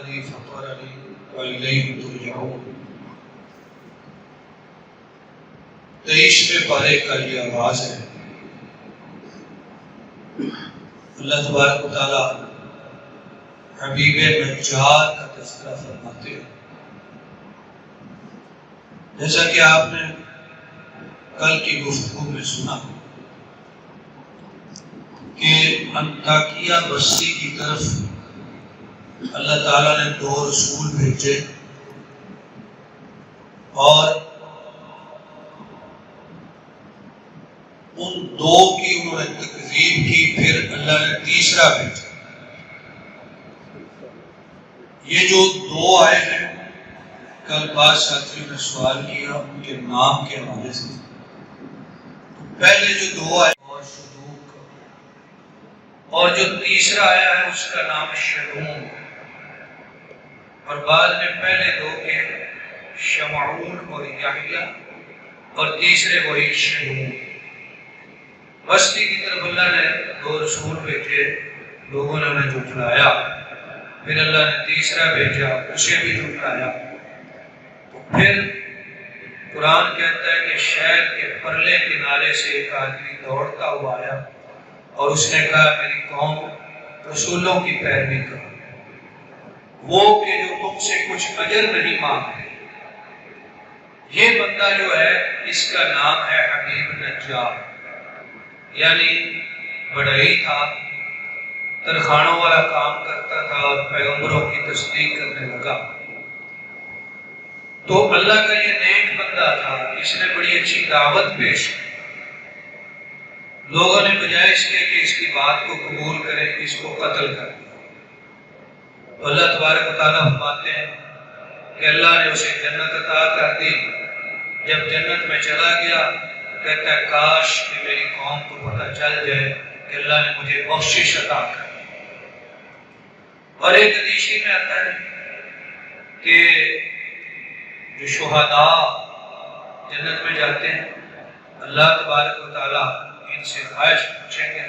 الذي فطرني وإليه ترجعون۔ 23ویں پارے کا یہ آغاز ہے۔ اللہ تبارک و تعالیٰ حبیب نجار کا تذکرہ فرماتے ہیں۔ جیسا کہ آپ نے کل کی گفتگو میں سنا کہ انطاکیہ بستی کی طرف اللہ تعالیٰ نے 2 رسول بھیجے اور ان 2 کی انہوں نے تکذیب کی، پھر اللہ نے تیسرا بھیجا۔ یہ جو 2 آئے ہیں، کل بعض ساتھیوں نے سوال کیا ان کے نام کے حوالے سے۔ پہلے جو 2 آئے اور شدوق کا، اور جو تیسرا آیا ہے اس کا نام شلوم، اور بعد میں پہلے 2 کے شمعون اور یحییٰ، اور تیسرے وہی شلوم۔ بستی کی طرف اللہ نے 2 رسول بھیجے، لوگوں نے انہیں جھٹلایا، پھر اللہ نے تیسرا بھیجا، اسے بھی جھٹلایا۔ پھر قرآن کہتا ہے کہ شہر کے پرلے کنارے سے ایک آدمی دوڑتا ہوا آیا اور اس نے کہا میری قوم رسولوں کی پیروی کرو، وہ کہ جو تم سے کچھ اجر نہیں مانگتے۔ یہ بندہ جو ہے اس کا نام ہے حبیب نجار، یعنی بڑھئی تھا، ترخانوں والا کام کرتا تھا اور پیغمبروں کی تصدیق کرنے لگا۔ تو اللہ کا یہ نیک بندہ تھا، اس نے بڑی اچھی دعوت پیش کی۔ لوگوں نے بجائے اس کے کہ اس کی بات کو قبول کریں، اس کو قتل کر دیا۔ تو اللہ تبارک و تعالیٰ فرماتے ہیں کہ اللہ نے اسے جنت عطا کر دی۔ جب جنت میں چلا گیا کہتا ہے کاش کہ میری قوم کو پتہ چل جائے کہ اللہ نے مجھے بخشش عطا کر دی۔ اور ایک حدیث میں آتا ہے کہ جو شہداء جنت میں جاتے ہیں اللہ تبارک و تعالیٰ ان سے خواہش پوچھیں گے،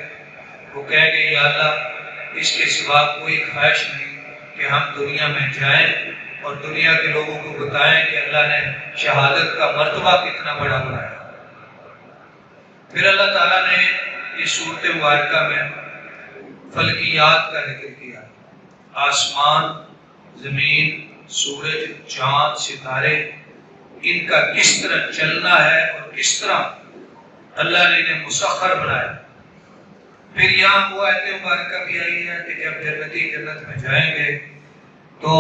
وہ کہیں گے یا اللہ اس کے سوا کوئی خواہش نہیں کہ ہم دنیا میں جائیں اور دنیا کے لوگوں کو بتائیں کہ اللہ نے شہادت کا مرتبہ کتنا بڑا بنایا۔ پھر اللہ تعالیٰ نے اس صورت مبارکہ میں فلکیات کا ذکر کیا، آسمان، زمین، سورج، چاند، ستارے، ان کا کس طرح چلنا ہے اور کس طرح اللہ نے انہیں مسخر بنایا۔ پھر یہاں وہ آیت مبارکہ بھی آئی ہے کہ جب جنتی جنت میں جائیں گے تو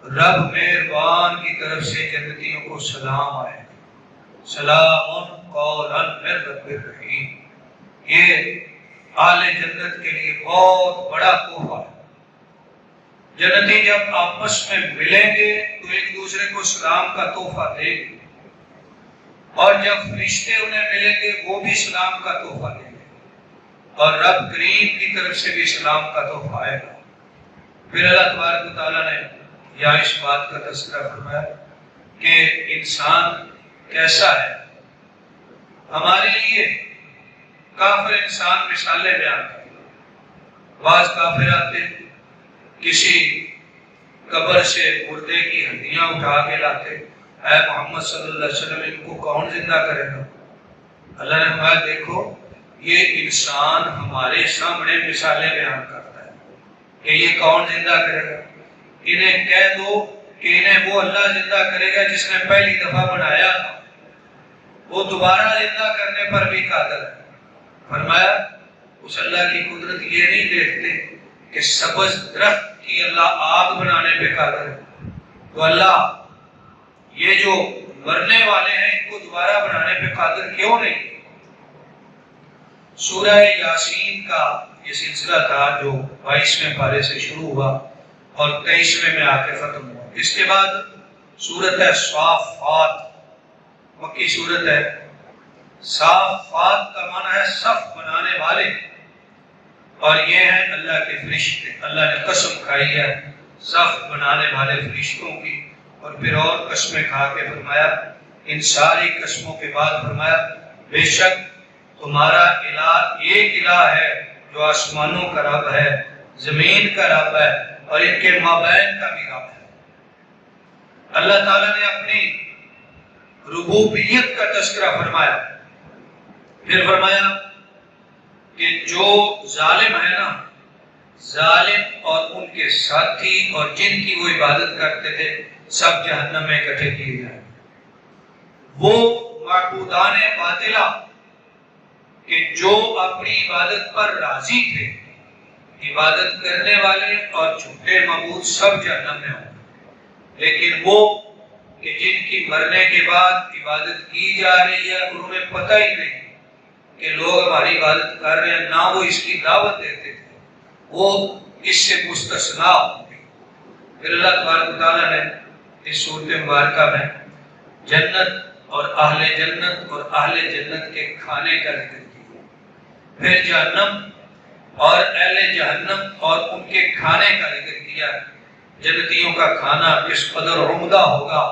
رب مہربان کی طرف سے جنتیوں کو سلام آئے گا، سلام قولا من رب الرحیم۔ یہ اہل جنت کے لیے بہت بڑا تحفہ ہے۔ جنتی جب آپس میں ملیں گے تو ایک دوسرے کو سلام کا تحفہ دیں گے، اور جب فرشتے انہیں ملیں گے وہ بھی سلام کا تحفہ دیں گے، اور رب کریم کی طرف سے بھی سلام کا تحفہ آئے گا۔ پھر اللہ تبارک و تعالیٰ نے یہاں اس بات کا تذکرہ فرمایا کہ انسان کیسا ہے۔ ہمارے لیے کافر انسان مثالیں بیان کرتے، بعض کافر آتے کسی قبر سے مردے کی ہڈیاں اٹھا کے لاتے، اے محمد صلی اللہ علیہ وسلم ان کو کون زندہ کرے گا؟ اللہ نے فرمایا دیکھو یہ انسان ہمارے سامنے مثالیں بیان کرتا ہے کہ یہ کون زندہ کرے گا۔ انہیں کہہ دو کہ انہیں وہ اللہ زندہ کرے گا جس نے پہلی دفعہ بنایا تھا، وہ دوبارہ زندہ کرنے پر بھی قادر ہے۔ فرمایا اس اللہ کی قدرت یہ نہیں دیکھتے کہ سبز درخت کی اللہ آگ بنانے پہ قادر ہے، تو اللہ یہ جو مرنے والے ہیں ان کو دوبارہ بنانے پہ قادر کیوں نہیں؟ سورہ یاسین کا یہ سلسلہ تھا جو 22ویں پارے سے شروع ہوا اور 23ویں میں آ کے ختم ہوا۔ اس کے بعد سورت ہے صافات، مکی سورت ہے۔ صافات کا معنی ہے صف بنانے والے، اور یہ ہیں اللہ کے فرشتے۔ اللہ نے قسم کھائی ہے صف بنانے والے فرشتوں کی، اور پھر اور قسمیں کھا کے فرمایا، ان ساری قسموں کے بعد فرمایا بے شک تمہارا الہ ایک الہ ہے جو آسمانوں کا رب ہے، زمین کا رب ہے، اور ان کے مابین کا بھی رب ہے۔ اللہ تعالیٰ نے اپنی ربوبیت کا تذکرہ فرمایا، پھر فرمایا کہ جو ظالم ہے نا، ظالم اور ان کے ساتھی اور جن کی وہ عبادت کرتے تھے سب جہنم میں اکٹھے کیے جائیں۔ وہ معبودان باطلہ کہ جو اپنی عبادت پر راضی تھے، عبادت کرنے والے اور جھوٹے معبود سب جہنم میں ہوں، لیکن وہ کہ جن کی مرنے کے بعد عبادت کی جا رہی ہے انہیں پتہ ہی نہیں کہ لوگ ہماری عبادت کر رہے ہیں، نہ وہ اس کی دعوت دیتے تھے، وہ اس سے مستثنا ہوں گے۔ پھر اللہ تبارک و تعالیٰ نے اس سورۃ مبارکہ میں جنت اور اہل جنت اور اہل جنت کے کھانے کا ذکر کیا، پھر جہنم اور اہل جہنم اور ان کے کھانے کا ذکر کیا، جنتیوں کا کھانا کس قدر عمدہ ہوگا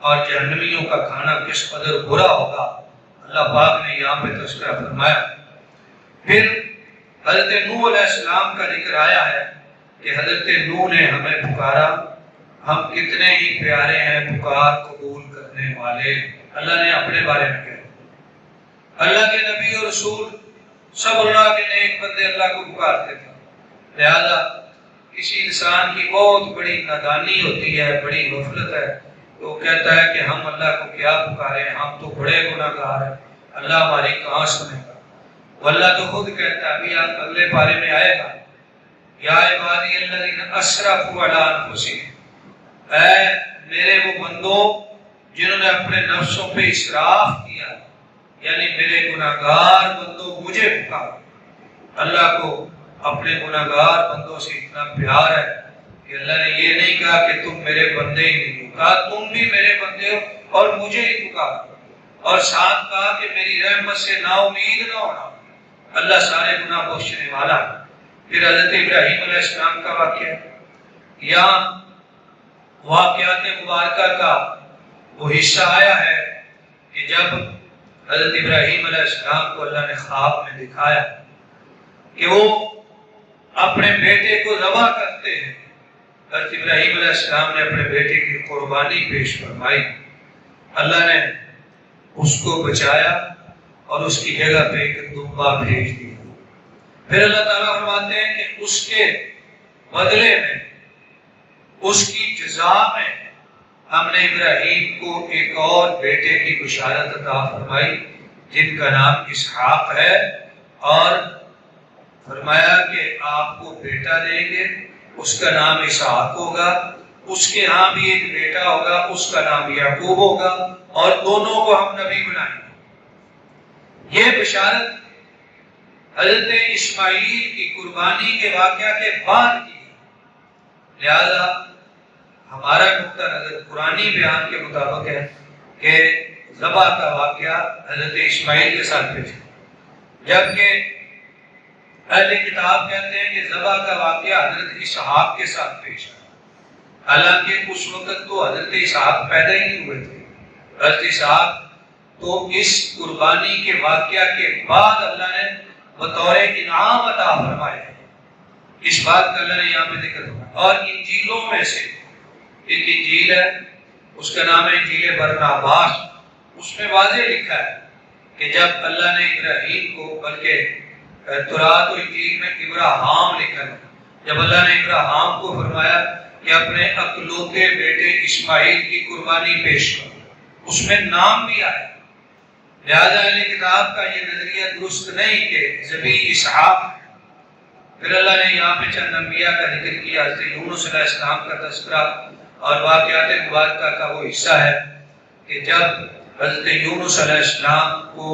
اور جہنمیوں کا کھانا کس قدر برا ہوگا، اللہ پاک نے یہاں پہ تذکرہ فرمایا۔ پھر حضرت نوح علیہ السلام کا ذکر آیا ہے کہ حضرت نوح نے ہمیں پکارا، ہم کتنے ہی پیارے ہیں پکار قبول کرنے والے، اللہ نے اپنے بارے میں کہا۔ اللہ کے نبی اور رسول سب اللہ کے نیک بندے اللہ کو پکارتے تھے، لہذا کسی انسان کی بہت بڑی نادانی ہوتی ہے، بڑی غفلت ہے، تو وہ کہتا ہے کہ ہم اللہ کو کیا پکارے، ہم تو بڑے گناہ گار ہیں، اللہ ہماری کہاں سنے گا۔ اللہ تو خود کہتا ہے، ابھی آپ اگلے پارے میں آئے گا، یا عبادی الذین اسرفوا علی انفسہم، اے میرے وہ بندوں جنہوں نے اپنے نفسوں پہ اسراف کیا، یعنی میرے گناہگار بندوں مجھے پکارو۔ اللہ کو اپنے گناہگار بندوں سے اتنا پیار ہے کہ اللہ نے یہ نہیں کہا کہ تم میرے بندے ہی نہیں ہو، کہا تم بھی میرے بندے ہو اور مجھے ہی پکارو، اور ساتھ کہا کہ میری رحمت سے نا امید نہ ہونا، اللہ سارے گناہ بخشنے والا۔ پھر حضرت ابراہیم علیہ السلام کا واقعہ، یہاں واقعات مبارکہ کا وہ حصہ آیا ہے کہ جب حضرت ابراہیم علیہ السلام کو اللہ نے خواب میں دکھایا کہ وہ اپنے بیٹے کو ذبح کرتے ہیں، حضرت ابراہیم علیہ السلام نے اپنے بیٹے کی قربانی پیش فرمائی، اللہ نے اس کو بچایا اور اس کی جگہ پہ ایک دمبا بھیج دیا۔ پھر اللہ تعالیٰ فرماتے ہیں کہ اس کے بدلے میں، اس کی جزا میں ہم نے ابراہیم کو ایک اور بیٹے کی بشارت عطا فرمائی جن کا نام اسحاق ہے، اور فرمایا کہ آپ کو بیٹا دیں گے، اس کا نام اسحاق ہوگا، اس کے ہاں بھی ایک بیٹا ہوگا، اس کا نام یعقوب ہوگا، اور دونوں کو ہم نبی بنائیں گے۔ یہ بشارت حضرت اسماعیل کی قربانی کے واقعہ کے بعد کی، لہذا ہمارا نقطہ نظر قرآنی بیان کے مطابق ہے کہ ذبح کا واقعہ حضرت اسماعیل کے ساتھ پیش ہے، جبکہ اہل کتاب کہتے ہیں کہ ذبح کا واقعہ حضرت اسحاق کے ساتھ پیش ہے، حالانکہ اس وقت تو حضرت اسحاق پیدا ہی نہیں ہوئے تھے۔ حضرت اسحاق تو اس قربانی کے واقعہ کے بعد اللہ نے بطور انعام عطا فرمائے، اس بات کا اللہ نے یہاں پہ ذکر کیا۔ اور انجیلوں میں سے ایک انجیل ہے، اس کا نام ہے انجیل برناباس، اس میں واضح لکھا ہے کہ جب اللہ نے ابراہیم کو، بلکہ تورات و انجیل میں ابراہام لکھا ہے، جب اللہ نے ابراہام کو فرمایا کہ اپنے اکلوتے بیٹے اسماعیل کی قربانی پیش کرو، اس میں نام بھی آیا۔ لہذا اہل کتاب کا یہ نظریہ درست نہیں کہ ذبیح اسحاق۔ پھر اللہ نے یہاں پہ چند انبیاء کا ذکر کیا، حضرت یونس علیہ السلام کا تذکرہ اور واقعات مبارکہ کا وہ حصہ ہے کہ جب حضرت یونس علیہ السلام کو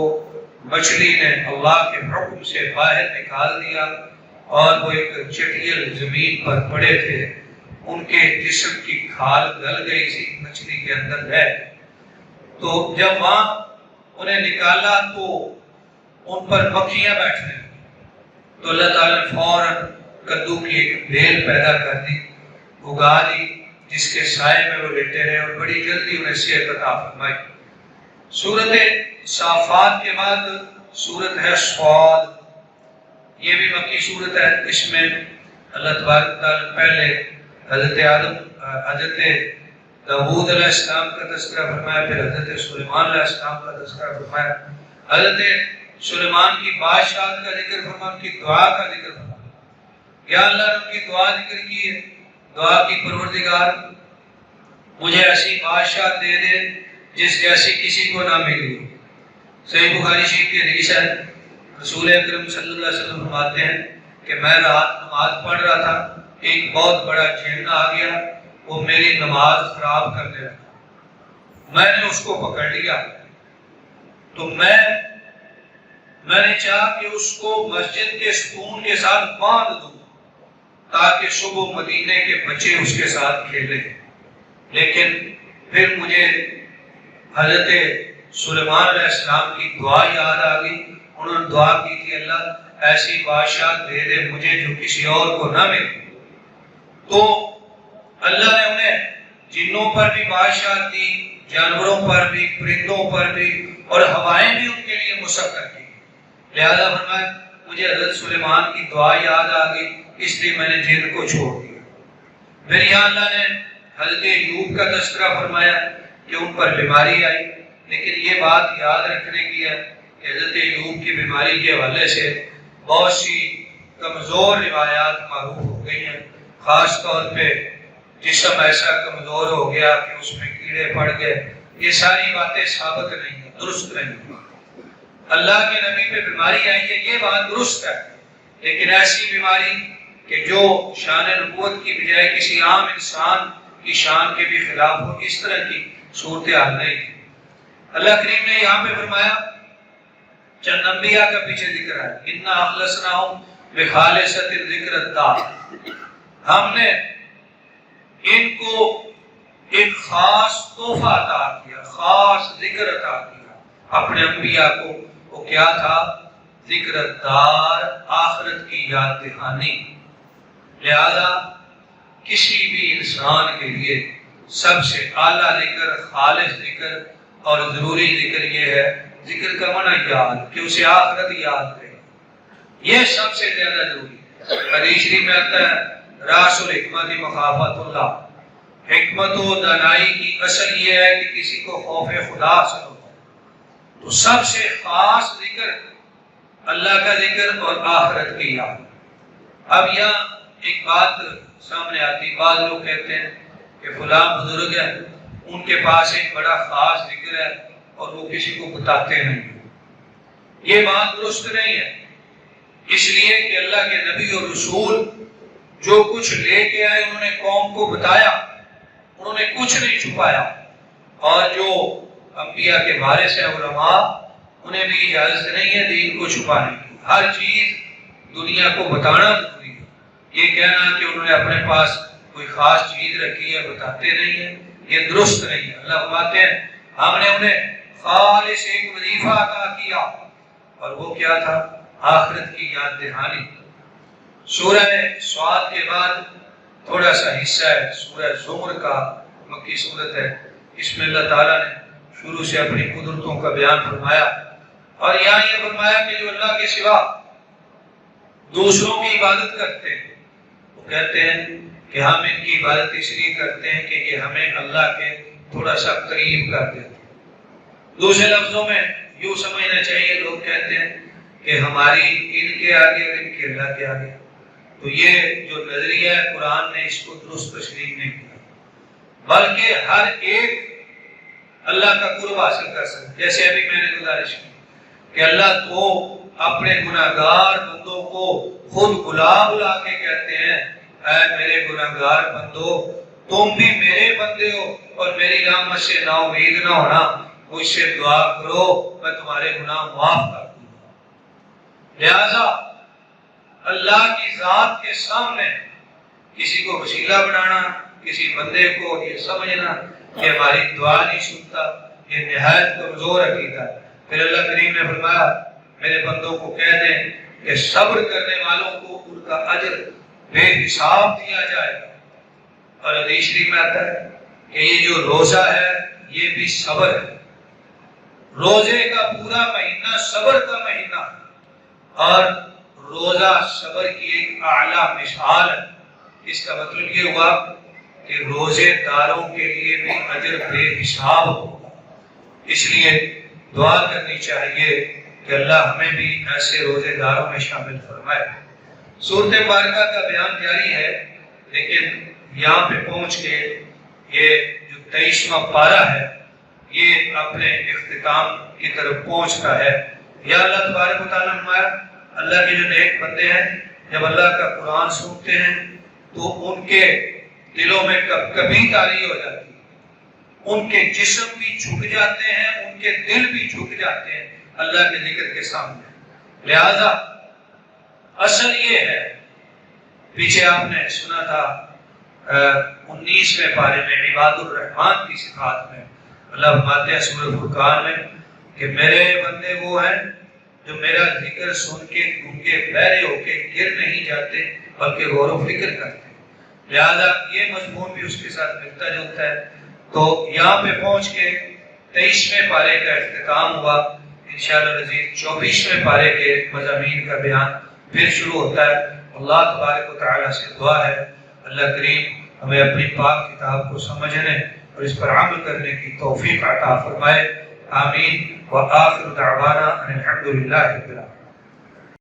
مچھلی نے اللہ کے حکم سے باہر نکال دیا اور وہ ایک چٹیل زمین پر پڑے تھے، ان کے جسم کی کھال گل گئی تھی مچھلی کے اندر رہ، تو جب وہاں انہیں نکالا تو ان پر مکھیاں بیٹھنے لگیں، تو اللہ تعالیٰ نے فوراً کدو کی ایک بیل پیدا کر دی، اگا دی، جس کے سائے میں وہ لیٹے رہے اور بڑی جلدی انہیں صحت عطا فرمائی۔ سورۃ صافات کے بعد سورت ہے صاد، یہ بھی مکی سورت ہے، اس میں اللہ تبارک تعالیٰ پہلے حضرت داؤد علیہ السلام کا تذکرہ فرمایا، پھر حضرت سلیمان علیہ السلام کا تذکرہ فرمایا۔ حضرت سلیمان کی بادشاہت کا ذکر فرمایا، ان کی دعا کا ذکر فرمایا، یا اللہ نے ان کی دعا ذکر کی ہے، دعا کی پروردگار مجھے ایسی بادشاہت دے دے جس جیسی کسی کو نہ ملی ہو۔ صحیح بخاری شریف کی حدیث ہے، رسول اکرم صلی اللہ علیہ وسلم فرماتے ہیں کہ میں رات نماز پڑھ رہا تھا، ایک بہت بڑا جن آ گیا، وہ میری نماز خراب کرنے لگا، میں نے اس کو پکڑ لیا، تو میں نے چاہا کہ اس کو مسجد کے ستون کے ساتھ باندھ دوں تاکہ صبح مدینے کے بچے اس کے ساتھ کھیلیں، لیکن پھر مجھے حضرت سلیمان علیہ السلام کی دعا یاد آ گئی، انہوں نے دعا کی تھی اللہ ایسی بادشاہت دے دے مجھے جو کسی اور کو نہ ملے، تو اللہ نے انہیں جنوں پر بھی بادشاہت دی، جانوروں پر بھی، پرندوں پر بھی، اور ہوائیں بھی ان کے لیے مسخر کی۔ لہذا فرمایا مجھے حضرت سلیمان کی دعا یاد آ گئی، اس لیے میں نے جن کو چھوڑ دیا۔ پھر یہاں اللہ نے حضرت ایوب کا تذکرہ فرمایا کہ ان پر بیماری آئی، لیکن یہ بات یاد رکھنے کی ہے کہ حضرت ایوب کی بیماری کے حوالے سے بہت سی کمزور روایات معروف ہو گئی ہیں، خاص طور پہ جسم ایسا کمزور ہو گیا کہ اس میں کیڑے پڑ گئے، یہ ساری باتیں ثابت نہیں ہیں، درست نہیں ہیں۔ اللہ کے نبی پہ بیماری آئی ہے یہ بات درست ہے، لیکن ایسی بیماری کہ جو شان نبوت کی بجائے کسی عام انسان کی شان کے بھی خلاف ہو، اس طرح کی صورتحال نہیں تھی۔ اللہ کریم نے یہاں پہ فرمایا، چند انبیاء کا پیچھے ذکر ہے، اِنَّا أَخْلَصْنَاهُمْ بِخَالِصَةٍ ذِكْرَ الدَّارِ، ہم نے ان کو ایک خاص تحفہ عطا کیا، خاص ذکر عطا کیا اپنے انبیاء کو، وہ کیا تھا؟ ذکر الدار، آخرت کی یاد دہانی۔ لہذا کسی بھی انسان کے لیے سب سے اعلیٰ ذکر، خالص ذکر اور ضروری ذکر یہ ہے، ذکر کا معنی یاد، کہ اسے آخرت یاد رہے، یہ سب سے زیادہ ضروری ہے۔ حدیث شریف میں آتا ہے راس الحکمت مخافت اللہ، حکمت و دانائی کی اصل یہ ہے کہ کسی کو خوف خدا سے ہو، تو سب سے خاص ذکر اللہ کا ذکر اور آخرت کی یاد۔ اب یہاں ایک بات سامنے آتی، بعض لوگ کہتے ہیں کہ فلاں بزرگ ہے، ان کے پاس ایک بڑا خاص ذکر ہے اور وہ کسی کو بتاتے نہیں، یہ بات درست نہیں ہے، اس لیے کہ اللہ کے نبی اور رسول جو کچھ لے کے آئے انہوں نے قوم کو بتایا، انہوں نے کچھ نہیں چھپایا، اور جو انبیاء کے وارث ہیں علماء، انہیں بھی اجازت نہیں ہے دین کو چھپانے کی، ہر چیز دنیا کو بتانا ضروری ہے۔ یہ کہنا کہ انہوں نے اپنے پاس کوئی خاص چیز رکھی ہے بتاتے نہیں ہیں، یہ درست نہیں ہے۔ اللہ فرماتے ہیں ہم نے انہیں خالص ایک وظیفہ عطا کیا، اور وہ کیا تھا؟ آخرت کی یاد دہانی۔ سورہ سعد کے بعد تھوڑا سا حصہ ہے سورہ زمر کا، مکی سورت ہے، اس میں اللہ تعالیٰ نے شروع سے اپنی قدرتوں کا بیان فرمایا، اور یہاں یہ فرمایا کہ جو اللہ کے سوا دوسروں کی عبادت کرتے ہیں وہ کہتے ہیں کہ ہم ان کی عبادت اس لیے کرتے ہیں کہ یہ ہمیں اللہ کے تھوڑا سا قریب کر دیتے ہیں۔ دوسرے لفظوں میں یوں سمجھنا چاہیے، لوگ کہتے ہیں کہ ہماری ان کے آگے اور ان کے اللہ کے آگے، تو یہ جو نظریہ ہے قرآن نے اس کو درست تشریح نہیں کیا، بلکہ ہر ایک اللہ کا قرب حاصل کر سکتے۔ جیسے ابھی میں نے گزارش کی کہ اللہ تو اپنے گناہگار بندوں کو خود بلا بلا کے کہتے ہیں اے میرے گناہگار بندو تم بھی میرے بندے ہو اور میری رحمت سے نا امید نہ ہونا، مجھ سے دعا کرو میں تمہارے گناہ معاف کر دوں گا۔ لہذا اللہ کی ذات کے سامنے کسی کو وسیلہ بنانا، کسی بندے کو یہ سمجھنا کہ ہماری دعا نہیں سنتا، یہ نہایت کمزور عقیدہ ہے۔ پھر اللہ کریم نے فرمایا میرے بندوں کو کہہ دیں کہ صبر کرنے والوں کو ان کا اجر بے حساب دیا جائے گا، اور حدیث شریف میں آتا ہے کہ یہ جو روزہ ہے یہ بھی صبر ہے، روزے کا پورا مہینہ صبر کا مہینہ، اور روزہ صبر کی ایک اعلیٰ مثال ہے۔ اس کا مطلب یہ ہوا کہ روزے داروں کے لیے بھی اجر بے حساب ہوگا۔ اس لیے دعا کرنی چاہیے کہ اللہ ہمیں بھی ایسے روزے داروں میں شامل فرمائے۔ سورۃ مبارکہ کا بیان جاری ہے، لیکن یہاں پہ پہنچ کے یہ جو 23واں پارہ ہے یہ اپنے اختتام کی طرف پہنچتا ہے۔ یا اللہ تبارک و تعالیٰ فرمایا، اللہ کے جو نیک بندے ہیں جب اللہ کا قرآن سنتے ہیں تو ان کے دلوں میں کبھی تاری ہو جاتی ہے، ان کے جسم بھی جھک جاتے ہیں، ان کے دل بھی جھک جاتے ہیں اللہ کے ذکر کے سامنے۔ لہذا اصل یہ ہے، پیچھے آپ نے سنا تھا 19ویں پارے میں عباد الرحمن کی صفات میں اللہ فرماتے ہیں سورۃ فرقان میں کہ میرے بندے وہ ہیں جو میرا ذکر سن کے گونگے بہرے ہو کے گر نہیں جاتے بلکہ غور و فکر کرتے ہیں۔ لہذا یہ مضمون بھی اس کے ساتھ ملتا جلتا ہے۔ تو یہاں پہ پہنچ کے 23ویں پارے کا اختتام ہوا۔ انشاءاللہ العزیز 24ویں پارے کے مضامین کا بیان پھر شروع ہوتا ہے۔ اللہ تبارک و تعالیٰ سے دعا ہے اللہ کریم ہمیں اپنی پاک کتاب کو سمجھنے اور اس پر عمل کرنے کی توفیق عطا فرمائے۔ آمین۔ وآخر دعوانا ان الحمد للہ رب العالمین۔